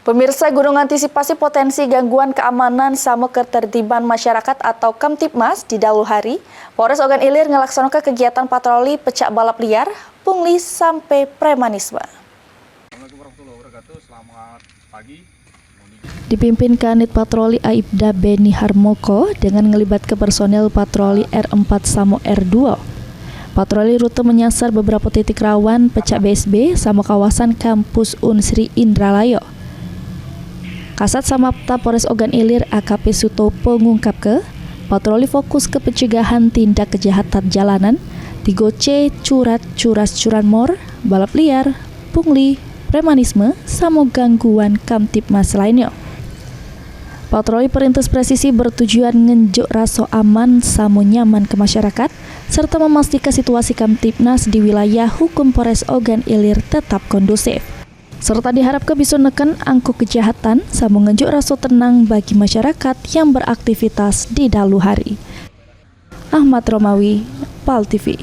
Pemirsa, Gunung Antisipasi Potensi Gangguan Keamanan sama Ketertiban Masyarakat atau Kamtibmas di Daluhari, Polres Ogan Ilir ngelaksanakan kegiatan patroli pecah balap liar, pungli sampai premanisme. Selamat pagi. Dipimpin Kanit Patroli Aibda Beni Harmoko dengan melibatkan personel patroli R4 sama R2. Patroli rute menyasar beberapa titik rawan pecah BSB sama kawasan kampus Unsri Indralayo. Kasat Samapta Polres Ogan Ilir AKP Sutopo ngungkap patroli fokus ke pencegahan tindak kejahatan jalanan, 3C, curas curanmor, balap liar, pungli, premanisme, sama gangguan Kamtibmas lainnya. Patroli perintis presisi bertujuan ngenjuk rasa aman sama nyaman ke masyarakat, serta memastikan situasi Kamtibmas di wilayah hukum Polres Ogan Ilir tetap kondusif. Serta diharapkan bisa neken angka kejahatan sama ngenjuk rasa tenang bagi masyarakat yang beraktivitas di Daluhari. Ahmad Romawi, PAL TV.